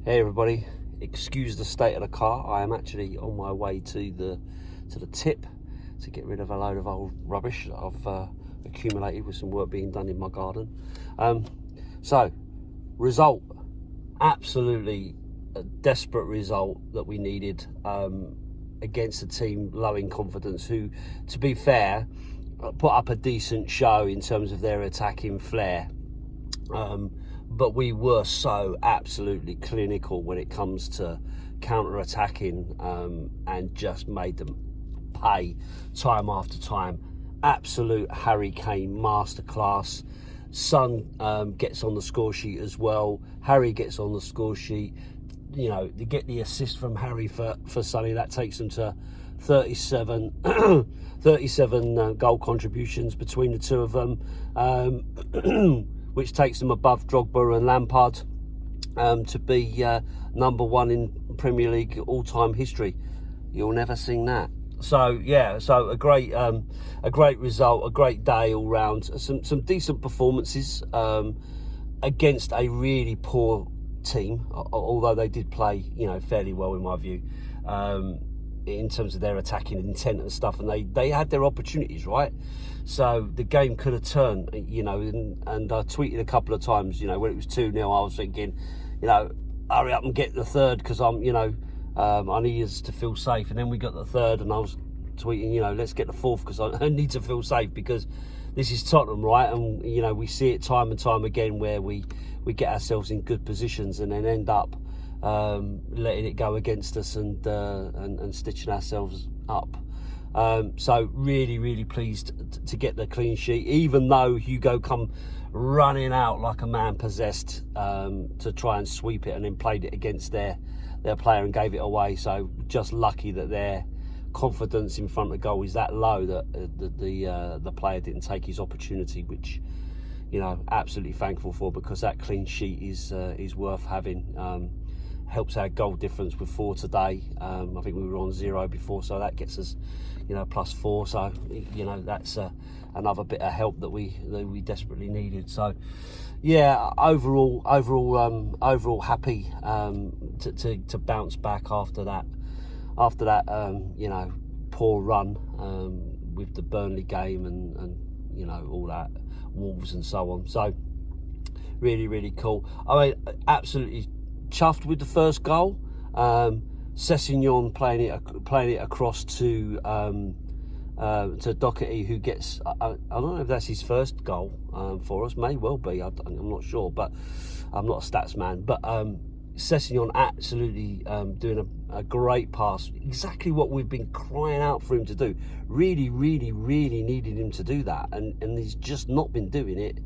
Hey everybody, excuse the state of the car. I am actually on my way to the tip to get rid of a load of old rubbish that I've accumulated with some work being done in my garden. So, result, absolutely a desperate result that we needed against a team low in confidence who, to be fair, put up a decent show in terms of their attacking flair. But we were so absolutely clinical when it comes to counter-attacking and just made them pay time after time. Absolute Harry Kane masterclass. Son gets on the score sheet as well. Harry gets on the score sheet. You know, they get the assist from Harry for Sonny. That takes them to 37 goal contributions between the two of them. Which takes them above Drogba and Lampard to be number one in Premier League all-time history. You'll never sing that. So yeah, so a great result, a great day all round. Some decent performances against a really poor team, although they did play, fairly well in my view. In terms of their attacking intent and stuff, and they had their opportunities, right? So the game could have turned, and I tweeted a couple of times, when it was 2-0, I was thinking, hurry up and get the third, because I need us to feel safe. And then we got the third, and I was tweeting, let's get the fourth, because I need to feel safe, because this is Tottenham, right? And we see it time and time again where we get ourselves in good positions and then end up letting it go against us and stitching ourselves up. So really pleased to get the clean sheet, even though Hugo come running out like a man possessed to try and sweep it, and then played it against their player and gave it away. So just lucky that their confidence in front of goal is that low that the player didn't take his opportunity, which absolutely thankful for, because that clean sheet is worth having. Helps our goal difference with 4 today. I think we were on 0 before, so that gets us, +4. So that's another bit of help that we desperately needed. So yeah, overall happy to bounce back after that poor run with the Burnley game and all that, Wolves and so on. So really cool. I mean, absolutely chuffed with the first goal. Sessegnon playing it across to Doherty, who gets, I don't know if that's his first goal for us. May well be. I'm not sure, but I'm not a stats man. But Sessegnon absolutely doing a great pass. Exactly what we've been crying out for him to do. Really needed him to do that, and he's just not been doing it.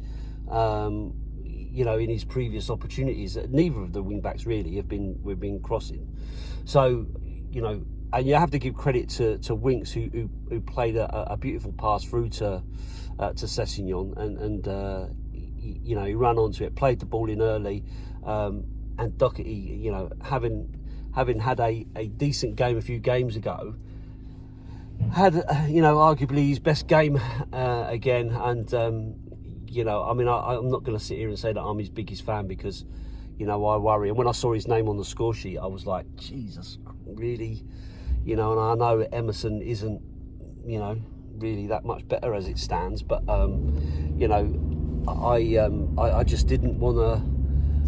In his previous opportunities, neither of the wing backs really we've been crossing. So, and you have to give credit to Winks who played a beautiful pass through to Sessegnon, and he ran onto it, played the ball in early, and Doherty, having had a decent game a few games ago, had arguably his best game again, and. I'm not going to sit here and say that I'm his biggest fan, because, I worry. And when I saw his name on the score sheet, I was like, Jesus, really? And I know Emerson isn't, really that much better as it stands. But, I just didn't want to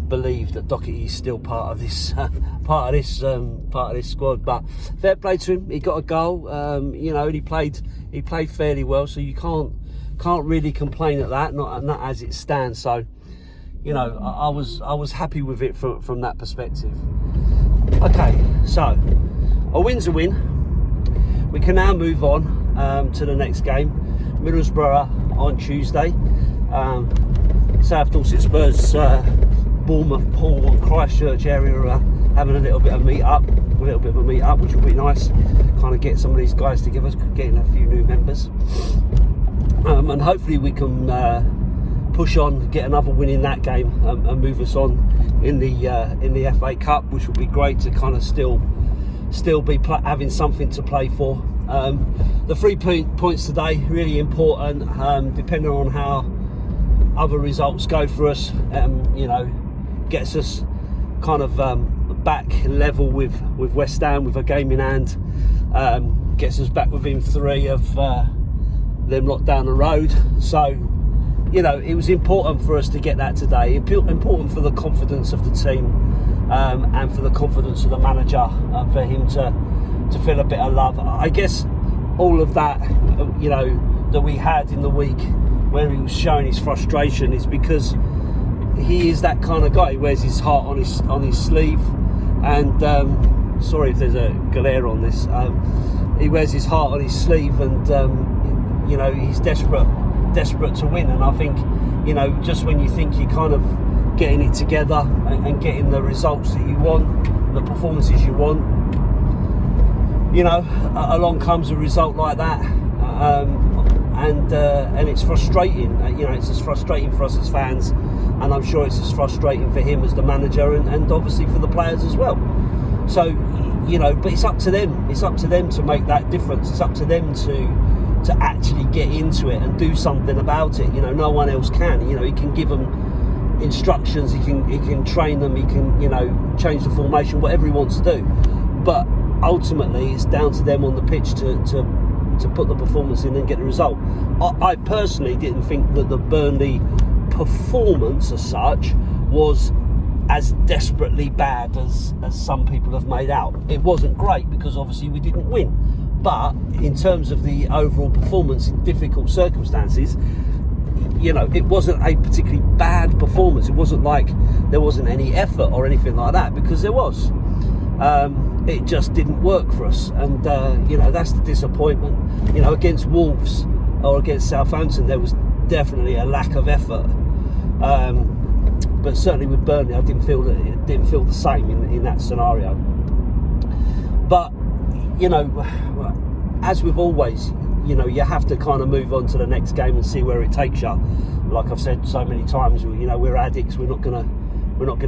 believe that Doherty is still part of this squad. But fair play to him. He got a goal. And he played fairly well. So you can't really complain at that, not as it stands. So, I was happy with it from that perspective. Okay, so a win's a win. We can now move on to the next game, Middlesbrough on Tuesday. South Dorset Spurs, Bournemouth, Poole and Christchurch area are having a little bit of a meet up, which will be nice. Kind of get some of these guys together, getting a few new members. And hopefully we can push on, get another win in that game, and move us on in the FA Cup, which will be great to kind of still be having something to play for. The 3 points today, really important, depending on how other results go for us. Gets us kind of back level with West Ham with a game in hand. Gets us back within 3 of them lot down the road. So, you know, it was important for us to get that today. Important for the confidence of the team and for the confidence of the manager, for him to feel a bit of love. I guess all of that, you know, that we had in the week where he was showing his frustration is because he is that kind of guy. He wears his heart on his sleeve, and sorry if there's a glare on this. He wears his heart on his sleeve, and you know, he's desperate to win. And I think, you know, just when you think you're kind of getting it together and getting the results that you want, the performances you want, you know, along comes a result like that, and it's frustrating. You know, it's as frustrating for us as fans, and I'm sure it's as frustrating for him as the manager, and obviously for the players as well. So, you know, but it's up to them. It's up to them to make that difference. It's up to them to actually get into it and do something about it. You know, no one else can. You know, he can give them instructions. He can train them. He can, you know, change the formation, whatever he wants to do. But ultimately, it's down to them on the pitch to put the performance in and get the result. I personally didn't think that the Burnley performance as such was as desperately bad as some people have made out. It wasn't great because obviously we didn't win, but in terms of the overall performance in difficult circumstances, you know, it wasn't a particularly bad performance. It wasn't like there wasn't any effort or anything like that, because there was. It just didn't work for us, and you know, that's the disappointment. You know, against Wolves or against Southampton, there was definitely a lack of effort. But certainly with Burnley, I didn't feel the same in that scenario. But, you know, as with always, you know, you have to kind of move on to the next game and see where it takes you. Like I've said so many times, you know, we're addicts. We're not gonna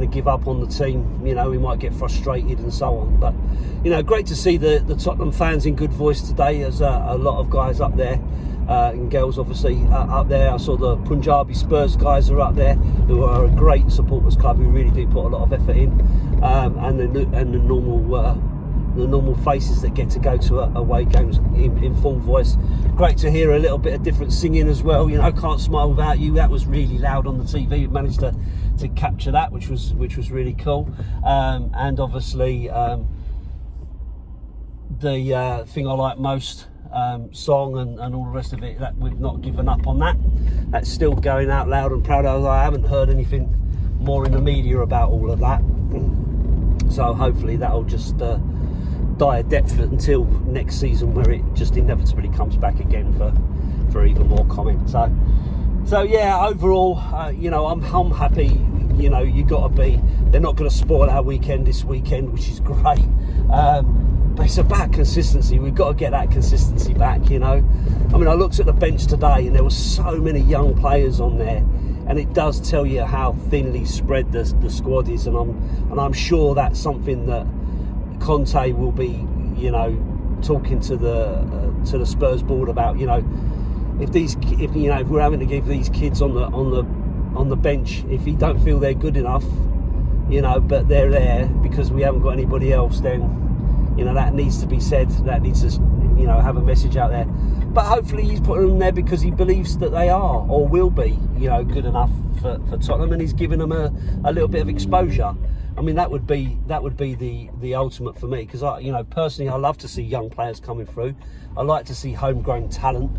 give up on the team. You know, we might get frustrated and so on. But, you know, great to see the Tottenham fans in good voice today. There's a lot of guys up there. And girls obviously up there. I saw the Punjabi Spurs guys are up there, who are a great supporters club, who really do put a lot of effort in, and the normal faces that get to go to away games in full voice. Great to hear a little bit of different singing as well. You know, Can't Smile Without You, that was really loud on the TV. We managed to capture that, which was really cool. And obviously the thing I like most, song and all the rest of it, that we've not given up on that. That's still going out loud and proud. I haven't heard anything more in the media about all of that, so hopefully that'll just die a death until next season, where it just inevitably comes back again for even more comment. So yeah, overall, you know, I'm happy. You know, you got to be. They're not going to spoil our weekend this weekend, which is great. But it's about consistency. We've got to get that consistency back, you know. I mean, I looked at the bench today and there were so many young players on there, and it does tell you how thinly spread the squad is. And I'm sure that's something that Conte will be, you know, talking to the Spurs board about. You know, if we're having to give these kids on the bench, if you don't feel they're good enough, you know, but they're there because we haven't got anybody else, then, you know, that needs to be said. That needs to, you know, have a message out there. But hopefully he's putting them there because he believes that they are or will be, you know, good enough for Tottenham, and he's giving them a little bit of exposure. I mean, that would be the ultimate for me, because you know, personally, I love to see young players coming through. I like to see homegrown talent.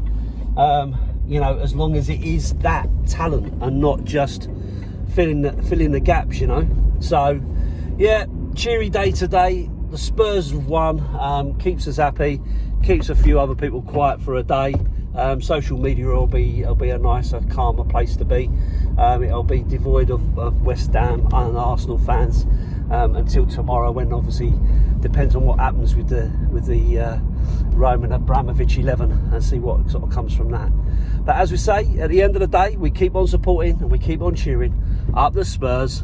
You know, as long as it is that talent and not just filling the gaps, you know. So yeah, cheery day today. The Spurs have won, keeps us happy, keeps a few other people quiet for a day. Social media will be a nicer, calmer place to be. It'll be devoid of West Ham and Arsenal fans until tomorrow, when obviously depends on what happens with the Roman Abramovich 11, and see what sort of comes from that. But as we say, at the end of the day, we keep on supporting and we keep on cheering. Up the Spurs.